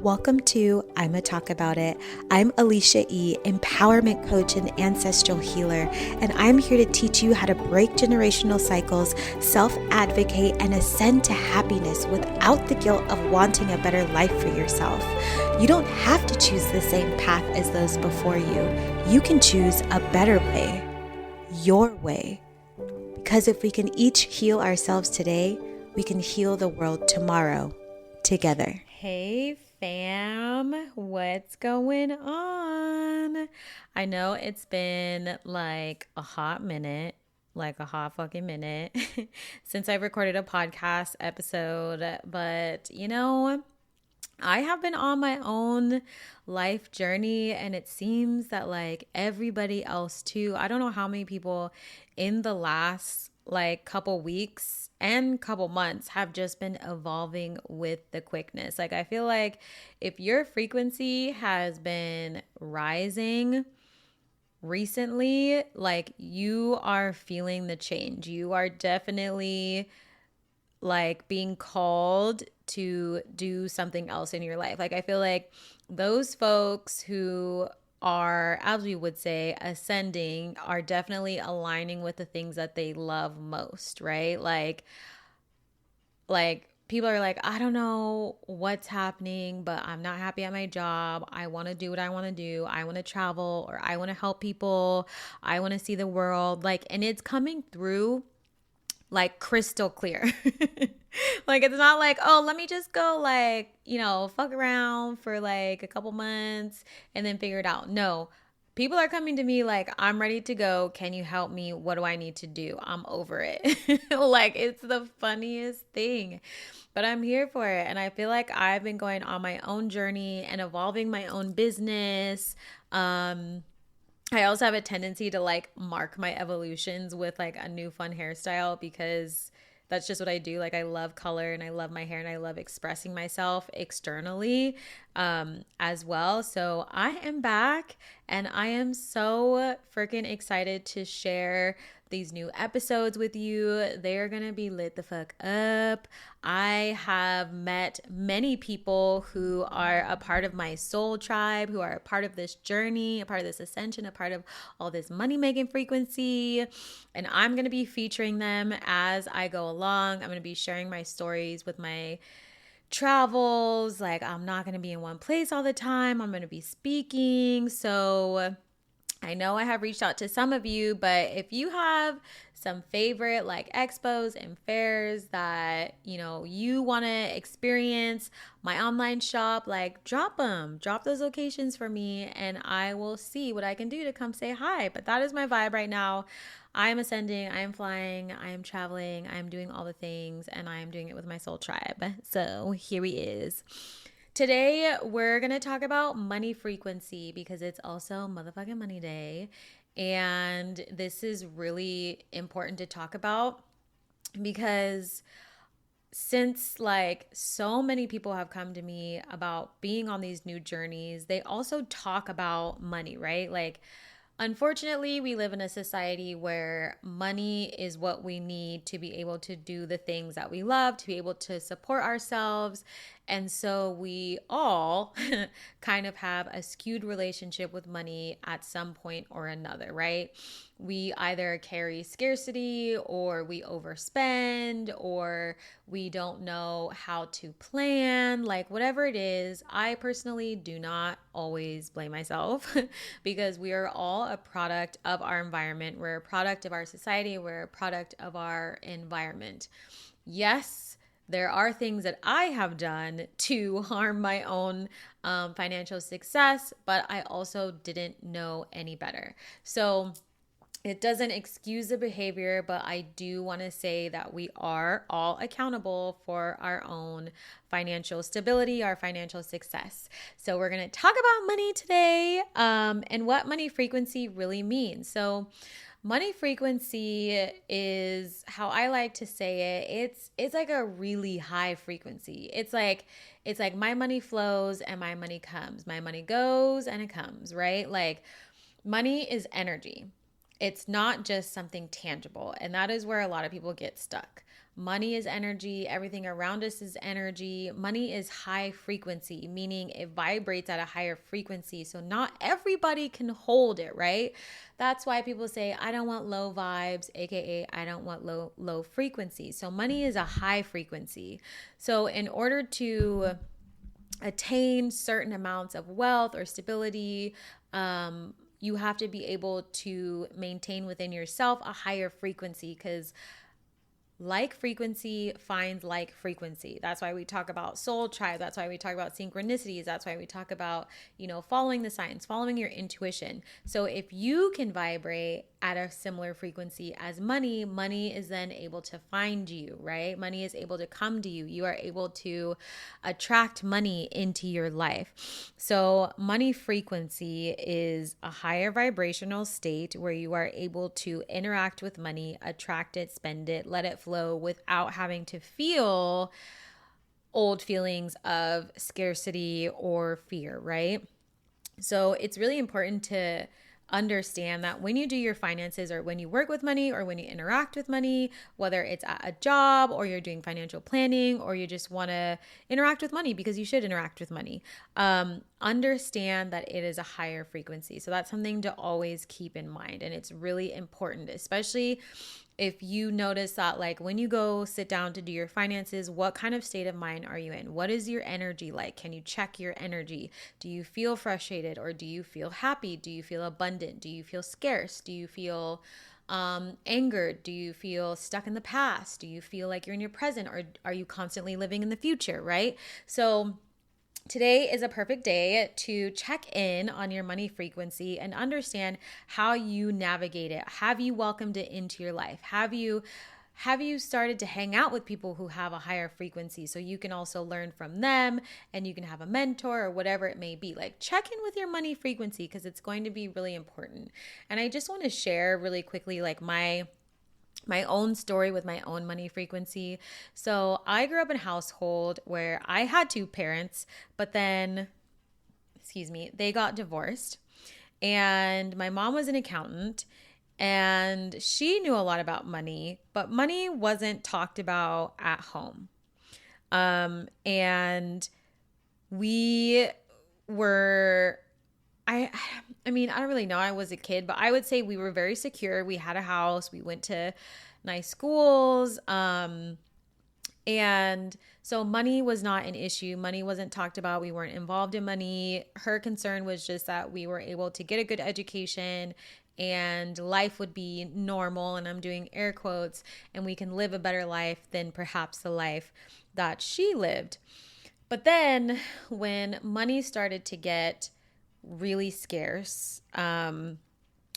Welcome to I'ma Talk About It. I'm Alicia E., empowerment coach and ancestral healer, and I'm here to teach you how to break generational cycles, self-advocate, and ascend to happiness without the guilt of wanting a better life for yourself. You don't have to choose the same path as those before you. You can choose a better way, your way. Because if we can each heal ourselves today, we can heal the world tomorrow together. Hey fam, what's going on? I know it's been like a hot minute, like a hot fucking minute since I recorded a podcast episode, but I have been on my own life journey, and it seems that like everybody else too. I don't know how many people in the last like couple weeks and couple months have just been evolving with the quickness. Like I feel like if your frequency has been rising recently, like you are feeling the change. You are definitely like being called to do something else in your life. Like I feel like those folks who are, as we would say, ascending are definitely aligning with the things that they love most, right? Like people are like, I don't know what's happening, but I'm not happy at my job. I want to do what I want to do. I want to travel, or I want to help people. I want to see the world. Like, and it's coming through like crystal clear. Like it's not like, oh, let me just go like, fuck around for like a couple months and then figure it out. No. People are coming to me like, I'm ready to go. Can you help me? What do I need to do? I'm over it. Like it's the funniest thing. But I'm here for it. And I feel like I've been going on my own journey and evolving my own business. I also have a tendency to like mark my evolutions with like a new fun hairstyle because that's just what I do. Like I love color and I love my hair and I love expressing myself externally as well. So I am back and I am so freaking excited to share these new episodes with you. They're going to be lit the fuck up. I have met many people who are a part of my soul tribe, who are a part of this journey, a part of this ascension, a part of all this money making frequency. And I'm going to be featuring them as I go along. I'm going to be sharing my stories with my travels. Like I'm not going to be in one place all the time. I'm going to be speaking. So I know I have reached out to some of you, but if you have some favorite like expos and fairs that, you want to experience my online shop, like drop those locations for me and I will see what I can do to come say hi. But that is my vibe right now. I am ascending, I am flying, I am traveling, I am doing all the things, and I am doing it with my soul tribe. So here he is. Today, we're going to talk about money frequency because it's also motherfucking money day. And this is really important to talk about because since like so many people have come to me about being on these new journeys, they also talk about money, right? Like, unfortunately, we live in a society where money is what we need to be able to do the things that we love, to be able to support ourselves. And so we all kind of have a skewed relationship with money at some point or another, right? We either carry scarcity or we overspend or we don't know how to plan, like whatever it is. I personally do not always blame myself because we are all a product of our environment. We're a product of our society. We're a product of our environment. Yes, there are things that I have done to harm my own financial success, but I also didn't know any better. So it doesn't excuse the behavior, but I do want to say that we are all accountable for our own financial stability, our financial success. So we're going to talk about money today and what money frequency really means. So money frequency is how I like to say it. It's like a really high frequency. It's like my money flows and my money comes. My money goes and it comes, right? Like money is energy. It's not just something tangible. And that is where a lot of people get stuck. Money is energy. Everything around us is energy. Money is high frequency, meaning it vibrates at a higher frequency. So not everybody can hold it, right? That's why people say, I don't want low vibes, aka I don't want low frequency. So money is a high frequency. So in order to attain certain amounts of wealth or stability, you have to be able to maintain within yourself a higher frequency, because like frequency finds like frequency. That's why we talk about soul tribe. That's why we talk about synchronicities. That's why we talk about, following the signs, following your intuition. So if you can vibrate at a similar frequency as money, money is then able to find you, right? Money is able to come to you. You are able to attract money into your life. So money frequency is a higher vibrational state where you are able to interact with money, attract it, spend it, let it flow without having to feel old feelings of scarcity or fear, right? So it's really important to understand that when you do your finances, or when you work with money, or when you interact with money, whether it's at a job or you're doing financial planning, or you just want to interact with money because you should interact with money, understand that it is a higher frequency. So that's something to always keep in mind. And it's really important, especially if you notice that, like, when you go sit down to do your finances, what kind of state of mind are you in? What is your energy like? Can you check your energy? Do you feel frustrated, or do you feel happy? Do you feel abundant? Do you feel scarce? Do you feel angered? Do you feel stuck in the past? Do you feel like you're in your present, or are you constantly living in the future, right? So today is a perfect day to check in on your money frequency and understand how you navigate it. Have you welcomed it into your life? Have you started to hang out with people who have a higher frequency, so you can also learn from them, and you can have a mentor or whatever it may be? Like, check in with your money frequency, because it's going to be really important. And I just want to share really quickly, like, my own story with my own money frequency. So I grew up in a household where I had two parents, but then, they got divorced. And my mom was an accountant, and she knew a lot about money, but money wasn't talked about at home. And we were, I mean, I don't really know. I was a kid, but I would say we were very secure. We had a house. We went to nice schools. And so money was not an issue. Money wasn't talked about. We weren't involved in money. Her concern was just that we were able to get a good education and life would be normal. And I'm doing air quotes, and we can live a better life than perhaps the life that she lived. But then when money started to get really scarce, and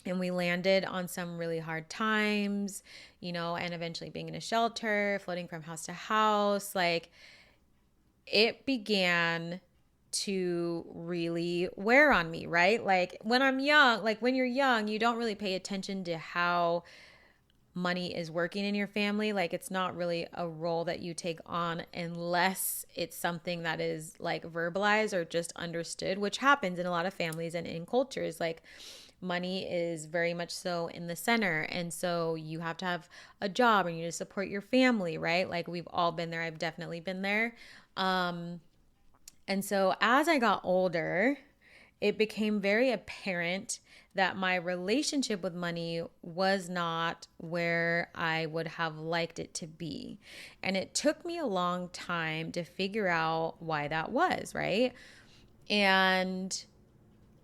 we landed on some really hard times, and eventually being in a shelter, floating from house to house, like, it began to really wear on me, right? Like, when you're young, you don't really pay attention to how money is working in your family. Like, it's not really a role that you take on unless it's something that is like verbalized or just understood, which happens in a lot of families and in cultures. Like, money is very much so in the center. And so you have to have a job and you need to support your family, right? Like, we've all been there. I've definitely been there. And so as I got older, it became very apparent that my relationship with money was not where I would have liked it to be. And it took me a long time to figure out why that was, right? And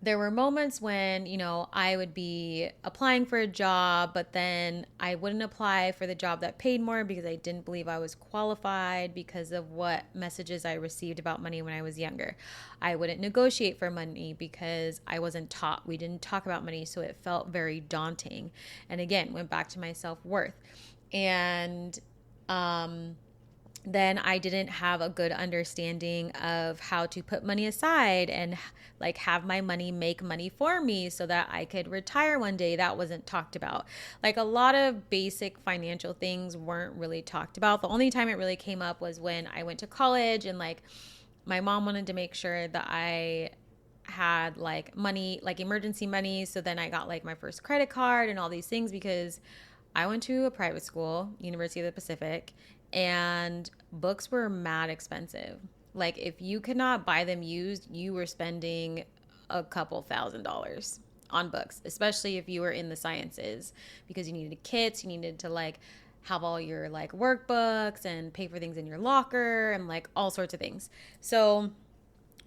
there were moments when, I would be applying for a job, but then I wouldn't apply for the job that paid more because I didn't believe I was qualified because of what messages I received about money when I was younger. I wouldn't negotiate for money because I wasn't taught. We didn't talk about money, so it felt very daunting. And again, went back to my self-worth. And then I didn't have a good understanding of how to put money aside and like have my money make money for me so that I could retire one day. That wasn't talked about. Like, a lot of basic financial things weren't really talked about. The only time it really came up was when I went to college, and like, my mom wanted to make sure that I had like money, like emergency money. So then I got like my first credit card and all these things, because I went to a private school, University of the Pacific, and books were mad expensive. Like if you could not buy them used, you were spending a couple $1,000s on books, especially if you were in the sciences, because you needed kits, you needed to like have all your like workbooks and pay for things in your locker and like all sorts of things. So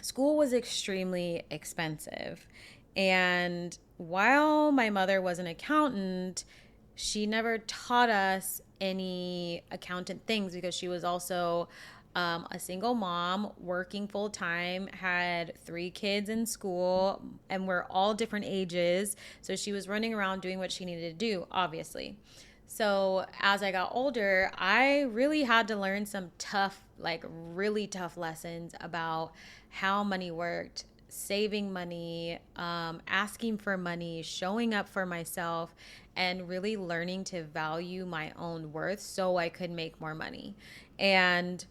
school was extremely expensive. And while my mother was an accountant, she never taught us any accountant things because she was also a single mom working full time, had 3 kids in school, and we're all different ages. So she was running around doing what she needed to do, obviously. So as I got older, I really had to learn some tough, like really tough lessons about how money worked, saving money, asking for money, showing up for myself, and really learning to value my own worth so I could make more money. And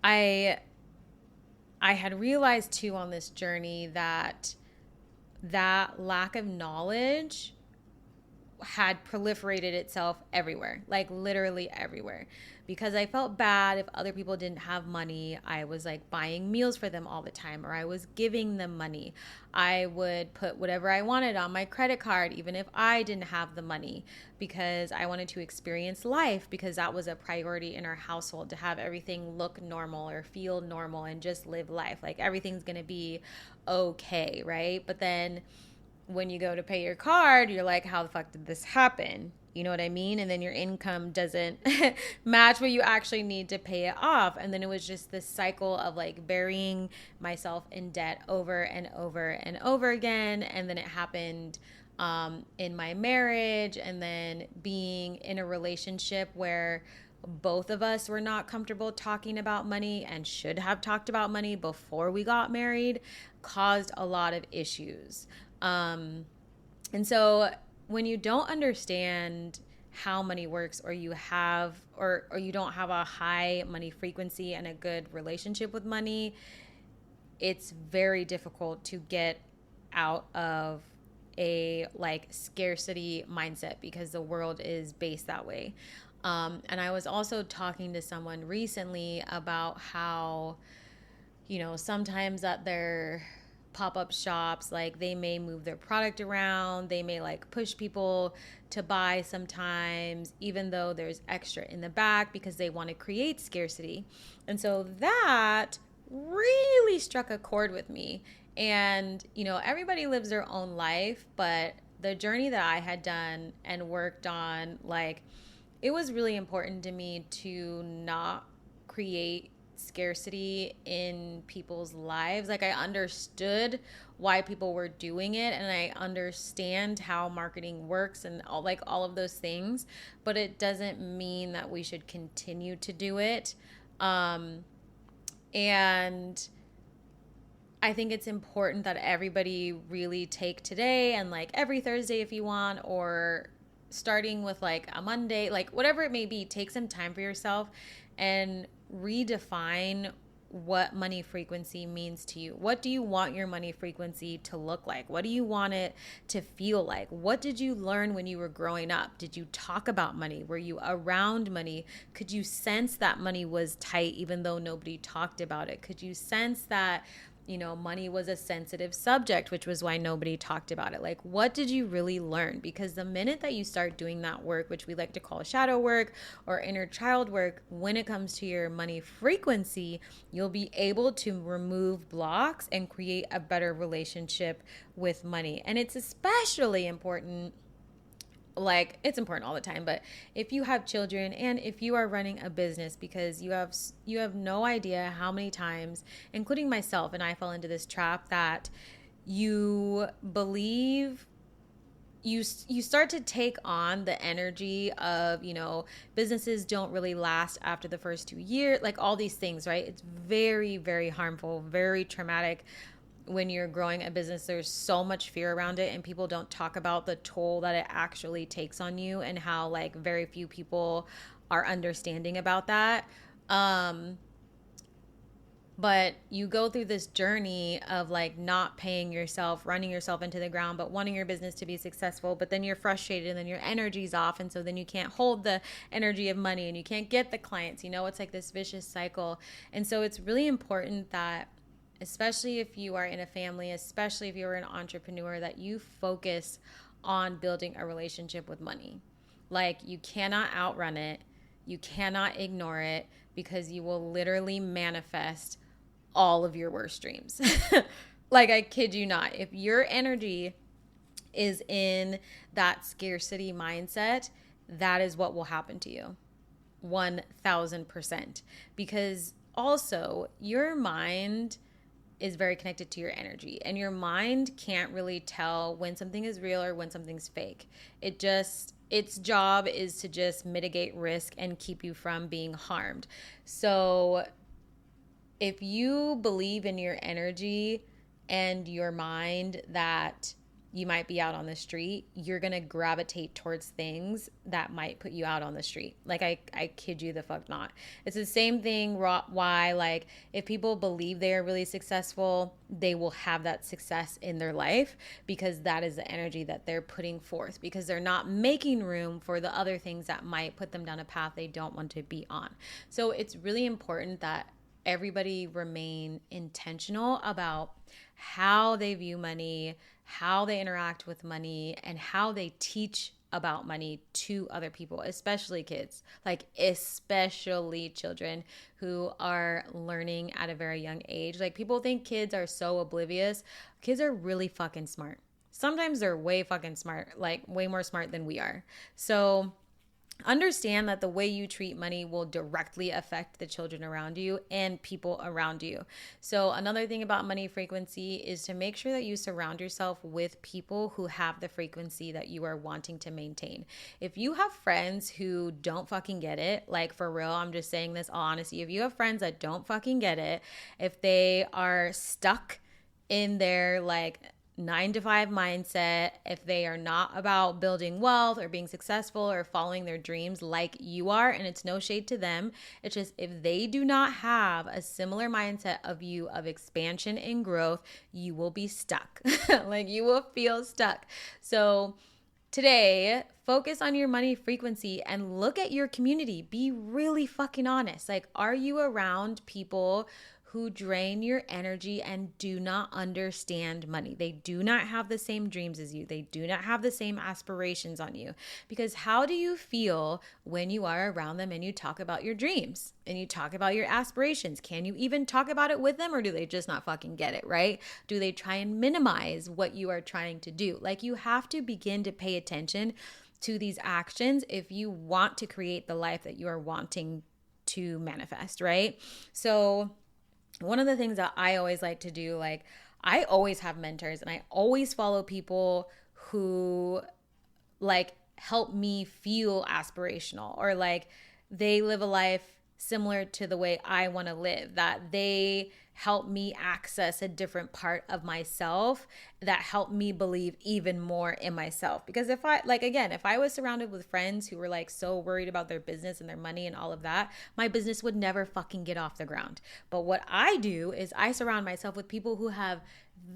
I I had realized too on this journey that that lack of knowledge had proliferated itself everywhere, like literally everywhere. Because I felt bad if other people didn't have money. I was like buying meals for them all the time, or I was giving them money. I would put whatever I wanted on my credit card, even if I didn't have the money, because I wanted to experience life, because that was a priority in our household, to have everything look normal or feel normal and just live life. Like everything's going to be okay, right? But then when you go to pay your card, you're like, how the fuck did this happen? You know what I mean? And then your income doesn't match what you actually need to pay it off. And then it was just this cycle of like burying myself in debt over and over and over again. And then it happened in my marriage, and then being in a relationship where both of us were not comfortable talking about money and should have talked about money before we got married, caused a lot of issues. And so when you don't understand how money works, or you have or you don't have a high money frequency and a good relationship with money, it's very difficult to get out of a like scarcity mindset, because the world is based that way. And I was also talking to someone recently about how, you know, sometimes at their pop-up shops, like they may move their product around, they may like push people to buy sometimes, even though there's extra in the back, because they want to create scarcity. And so that really struck a chord with me. And you know, everybody lives their own life, but the journey that I had done and worked on, like, it was really important to me to not create scarcity in people's lives. Like I understood why people were doing it, and I understand how marketing works and all of those things, but it doesn't mean that we should continue to do it. And I think it's important that everybody really take today and like every Thursday if you want, or starting with like a Monday, like whatever it may be, take some time for yourself and redefine what money frequency means to you. What do you want your money frequency to look like? What do you want it to feel like? What did you learn when you were growing up? Did you talk about money? Were you around money? Could you sense that money was tight even though nobody talked about it? Could you sense that, you know, money was a sensitive subject, which was why nobody talked about it? Like, what did you really learn? Because the minute that you start doing that work, which we like to call shadow work or inner child work, when it comes to your money frequency, you'll be able to remove blocks and create a better relationship with money. And it's especially important, like it's important all the time, but if you have children and if you are running a business, because you have no idea how many times, including myself, and I fell into this trap, that you believe you start to take on the energy of, you know, businesses don't really last after the first 2 years, like all these things, right? It's very, very harmful, very traumatic. When you're growing a business, there's so much fear around it, and people don't talk about the toll that it actually takes on you, and how like very few people are understanding about that. But you go through this journey of like not paying yourself, running yourself into the ground, but wanting your business to be successful. But then you're frustrated and then your energy's off. And so then you can't hold the energy of money and you can't get the clients. You know, it's like this vicious cycle. And so it's really important that, especially if you are in a family, especially if you're an entrepreneur, that you focus on building a relationship with money. Like, you cannot outrun it. You cannot ignore it, because you will literally manifest all of your worst dreams. Like, I kid you not. If your energy is in that scarcity mindset, that is what will happen to you. 1000%. Because also, your mind is very connected to your energy, and your mind can't really tell when something is real or when something's fake. Its job is to just mitigate risk and keep you from being harmed. So if you believe in your energy and your mind that you might be out on the street, you're going to gravitate towards things that might put you out on the street. Like, I kid you the fuck not. It's the same thing why, like, if people believe they are really successful, they will have that success in their life, because that is the energy that they're putting forth, because they're not making room for the other things that might put them down a path they don't want to be on. So it's really important that everybody remain intentional about how they view money, how they interact with money, and how they teach about money to other people, especially kids, like especially children who are learning at a very young age. Like, people think kids are so oblivious. Kids are really fucking smart. Sometimes they're way fucking smart, like way more smart than we are. So understand that the way you treat money will directly affect the children around you and people around you. So another thing about money frequency is to make sure that you surround yourself with people who have the frequency that you are wanting to maintain. If you have friends who don't fucking get it, like, for real, I'm just saying this all honesty, if you have friends that don't fucking get it, if they are stuck in their like 9 to 5 mindset, if they are not about building wealth or being successful or following their dreams like you are, and it's no shade to them, it's just, if they do not have a similar mindset of you of expansion and growth, you will be stuck. Like, you will feel stuck. So today, focus on your money frequency and look at your community. Be really fucking honest. Like, are you around people who drain your energy and do not understand money? They do not have the same dreams as you. They do not have the same aspirations on you. Because how do you feel when you are around them and you talk about your dreams and you talk about your aspirations? Can you even talk about it with them, or do they just not fucking get it, right? Do they try and minimize what you are trying to do? Like, you have to begin to pay attention to these actions if you want to create the life that you are wanting to manifest, right? So one of the things that I always like to do, like, I always have mentors and I always follow people who like help me feel aspirational, or like they live a life similar to the way I want to live, that they help me access a different part of myself, that help me believe even more in myself. Because if I, like, again, if I was surrounded with friends who were like so worried about their business and their money and all of that, my business would never fucking get off the ground. But what I do is I surround myself with people who have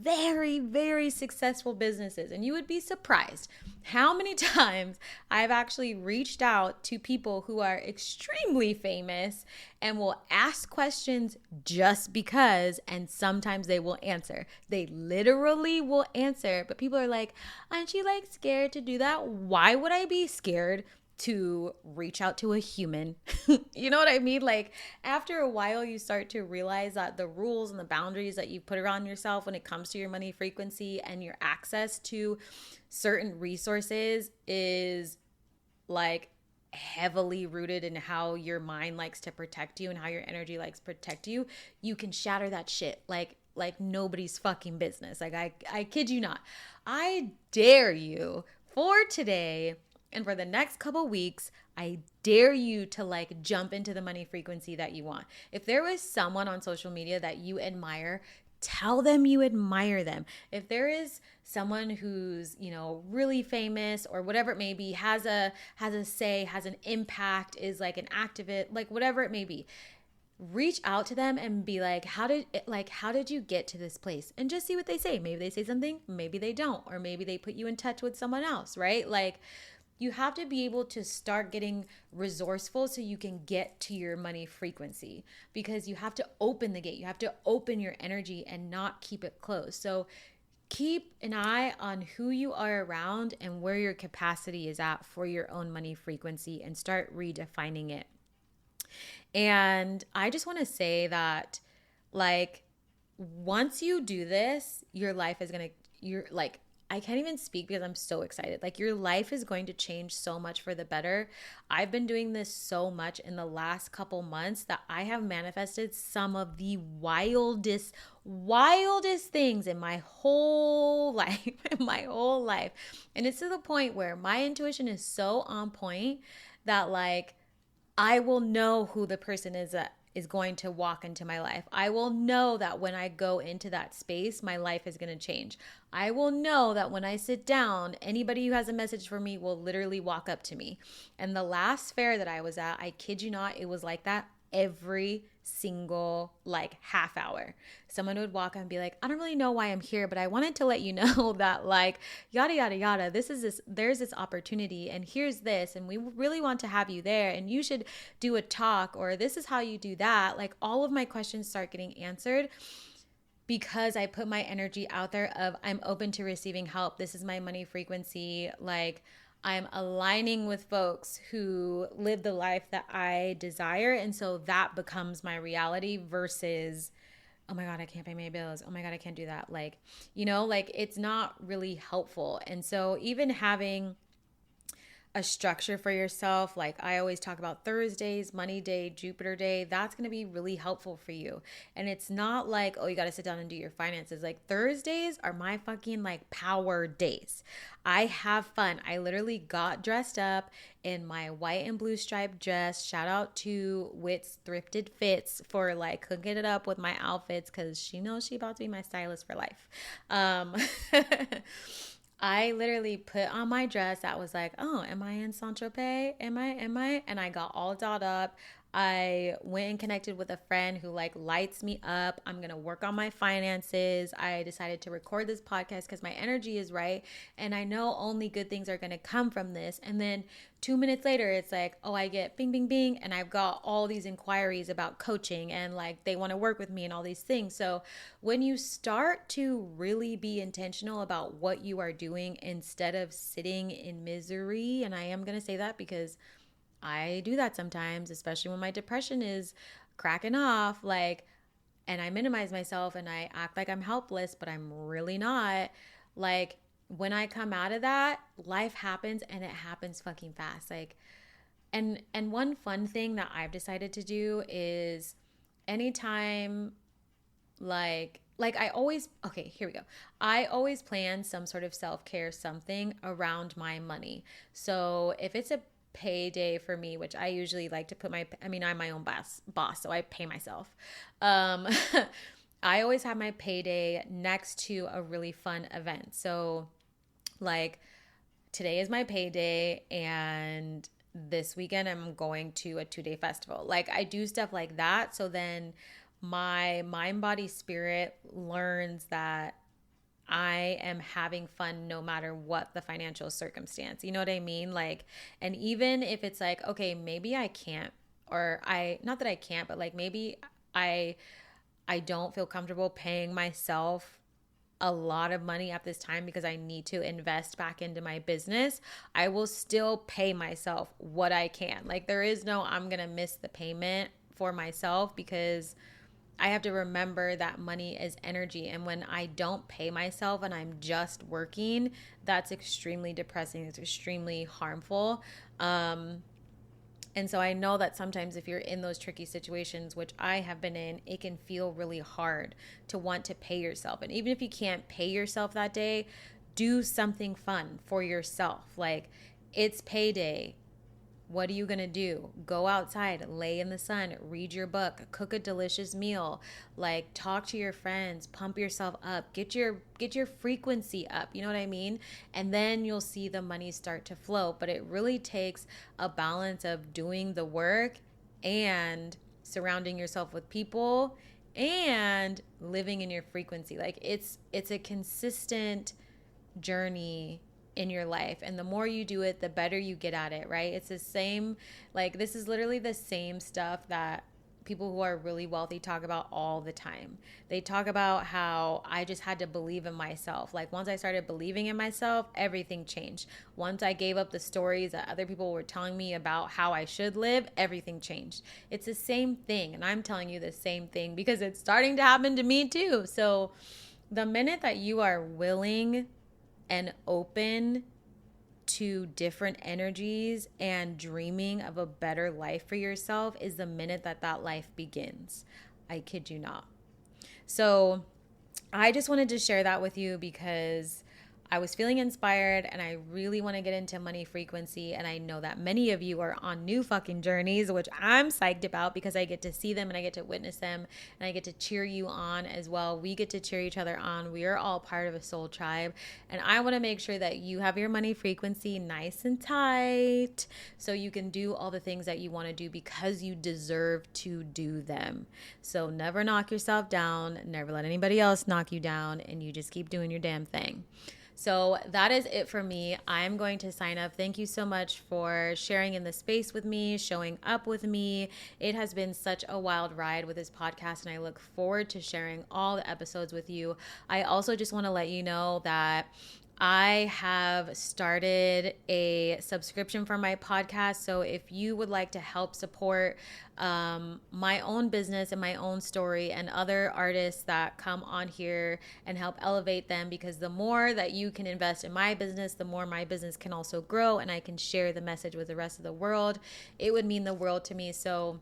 very, very successful businesses. And you would be surprised how many times I've actually reached out to people who are extremely famous and will ask questions just because, and sometimes they will answer. They literally will answer, but people are like, aren't you like scared to do that? Why would I be scared to reach out to a human? You know what I mean? Like, after a while, you start to realize that the rules and the boundaries that you put around yourself when it comes to your money frequency and your access to certain resources is like heavily rooted in how your mind likes to protect you and how your energy likes to protect you. You can shatter that shit like nobody's fucking business. Like, I kid you not. I dare you for today and for the next couple weeks, I dare you to like jump into the money frequency that you want. If there was someone on social media that you admire, tell them you admire them. If there is someone who's, you know, really famous or whatever it may be, has a say, has an impact, is like an activist, like whatever it may be, reach out to them and be like, how did you get to this place? And just see what they say. Maybe they say something, maybe they don't, or maybe they put you in touch with someone else, right? Like, you have to be able to start getting resourceful so you can get to your money frequency, because you have to open the gate. You have to open your energy and not keep it closed. So keep an eye on who you are around and where your capacity is at for your own money frequency, and start redefining it. And I just want to say that, like, once you do this, your life is going to, you're like, I can't even speak because I'm so excited. Like, your life is going to change so much for the better. I've been doing this so much in the last couple months that I have manifested some of the wildest things in my whole life, in my whole life. And it's to the point where my intuition is so on point that, like, I will know who the person is that is going to walk into my life. I will know that when I go into that space, my life is going to change. I will know that when I sit down, anybody who has a message for me will literally walk up to me. And the last fair that I was at, I kid you not, it was like that every single like half hour. Someone would walk up and be like, I don't really know why I'm here, but I wanted to let you know that, like, yada yada yada, there's this opportunity, and here's this, and we really want to have you there, and you should do a talk, or this is how you do that. Like, all of my questions start getting answered because I put my energy out there of, I'm open to receiving help. This is my money frequency. Like, I'm aligning with folks who live the life that I desire. And so that becomes my reality versus, oh my God, I can't pay my bills. Oh my God, I can't do that. Like, like, it's not really helpful. And so even having a structure for yourself, like I always talk about Thursdays, Money Day, Jupiter Day, that's going to be really helpful for you. And it's not like, oh, you got to sit down and do your finances. Like, Thursdays are my fucking like power days. I have fun. I literally got dressed up in my white and blue striped dress. Shout out to Wit's Thrifted Fits for like hooking it up with my outfits, because she knows she about to be my stylist for life. I literally put on my dress that was like, oh, am I in Saint-Tropez? Am I? And I got all dolled up. I went and connected with a friend who like lights me up. I'm going to work on my finances. I decided to record this podcast because my energy is right. And I know only good things are going to come from this. And then 2 minutes later, it's like, oh, I get bing, bing, bing. And I've got all these inquiries about coaching, and like they want to work with me and all these things. So when you start to really be intentional about what you are doing instead of sitting in misery, and I am going to say that because I do that sometimes, especially when my depression is cracking off, like, and I minimize myself and I act like I'm helpless, but I'm really not. Like, when I come out of that, life happens, and it happens fucking fast. Like, and one fun thing that I've decided to do is anytime, like I always, okay, here we go. I always plan some sort of self-care something around my money. So if it's a payday for me, which I usually like to put I'm my own boss, so I pay myself. I always have my payday next to a really fun event. So like, today is my payday, and this weekend I'm going to a 2-day festival. Like, I do stuff like that. So then my mind, body, spirit learns that I am having fun no matter what the financial circumstance. You know what I mean? Like, and even if it's like, okay, maybe I can't, or not that I can't, but like maybe I don't feel comfortable paying myself a lot of money at this time because I need to invest back into my business, I will still pay myself what I can. Like, there is no, I'm going to miss the payment for myself, because I have to remember that money is energy. And when I don't pay myself and I'm just working, that's extremely depressing. It's extremely harmful. And so I know that sometimes if you're in those tricky situations, which I have been in, it can feel really hard to want to pay yourself. And even if you can't pay yourself that day, do something fun for yourself. Like, it's payday. What are you going to do? Go outside, lay in the sun, read your book, cook a delicious meal, like talk to your friends, pump yourself up, get your frequency up. You know what I mean? And then you'll see the money start to flow. But it really takes a balance of doing the work and surrounding yourself with people, and living in your frequency. Like it's a consistent journey in your life, and the more you do it, the better you get at it, right? It's the same, like this is literally the same stuff that people who are really wealthy talk about all the time. They talk about how I just had to believe in myself. Like once I started believing in myself, everything changed. Once I gave up the stories that other people were telling me about how I should live, everything changed. It's the same thing, and I'm telling you the same thing because it's starting to happen to me too. So the minute that you are willing and open to different energies and dreaming of a better life for yourself is the minute that that life begins. I kid you not. So I just wanted to share that with you because I was feeling inspired and I really want to get into money frequency. And I know that many of you are on new fucking journeys, which I'm psyched about because I get to see them and I get to witness them and I get to cheer you on as well. We get to cheer each other on. We are all part of a soul tribe. And I want to make sure that you have your money frequency nice and tight so you can do all the things that you want to do because you deserve to do them. So never knock yourself down, never let anybody else knock you down, and you just keep doing your damn thing. So that is it for me. I'm going to sign up. Thank you so much for sharing in the space with me, showing up with me. It has been such a wild ride with this podcast, and I look forward to sharing all the episodes with you. I also just want to let you know that I have started a subscription for my podcast. So if you would like to help support my own business and my own story and other artists that come on here and help elevate them, because the more that you can invest in my business, the more my business can also grow and I can share the message with the rest of the world. It would mean the world to me. So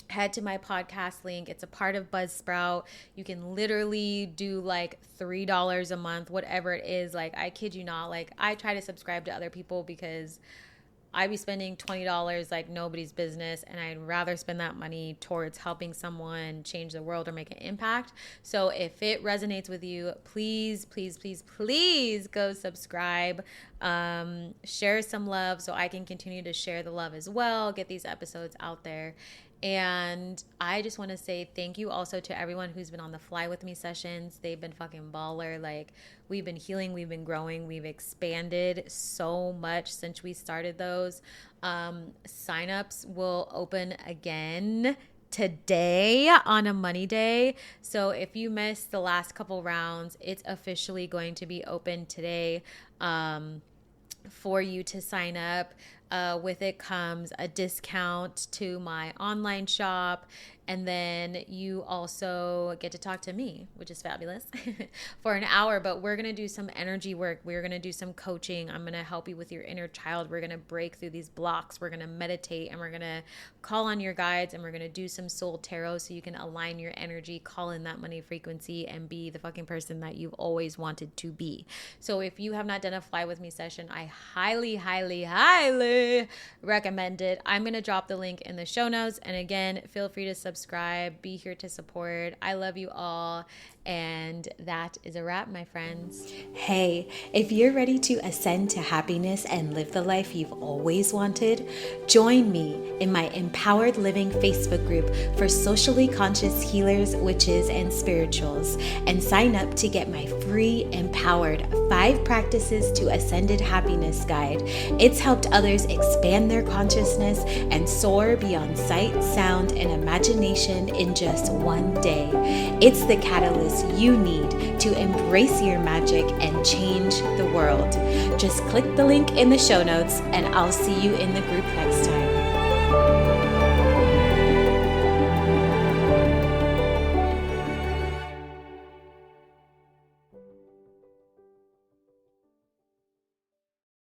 head to my podcast link. It's a part of Buzzsprout. You can literally do like $3 a month, whatever it is. Like, I kid you not. Like, I try to subscribe to other people because I be spending $20 like nobody's business, and I'd rather spend that money towards helping someone change the world or make an impact. So if it resonates with you, please, please, please, please go subscribe. Share some love so I can continue to share the love as well, get these episodes out there. And I just want to say thank you also to everyone who's been on the Fly With Me sessions. They've been fucking baller. Like, we've been healing, we've been growing, we've expanded so much since we started those. Signups will open again today on a money day. So if you missed the last couple rounds, it's officially going to be open today for you to sign up. With it comes a discount to my online shop, and then you also get to talk to me, which is fabulous, for an hour. But we're going to do some energy work. We're going to do some coaching. I'm going to help you with your inner child. We're going to break through these blocks. We're going to meditate, and we're going to call on your guides, and we're going to do some soul tarot so you can align your energy, call in that money frequency, and be the fucking person that you've always wanted to be. So if you have not done a Fly With Me session, I highly, highly, highly recommend it. I'm going to drop the link in the show notes. And again, feel free to subscribe, be here to support. I love you all. And that is a wrap, my friends. Hey, if you're ready to ascend to happiness and live the life you've always wanted, join me in my Empowered Living Facebook group for socially conscious healers, witches, and spirituals, and sign up to get my free Empowered 5 Practices to Ascended Happiness guide. It's helped others expand their consciousness and soar beyond sight, sound, and imagination in just one day. It's the catalyst you need to embrace your magic and change the world. Just click the link in the show notes, and I'll see you in the group next time.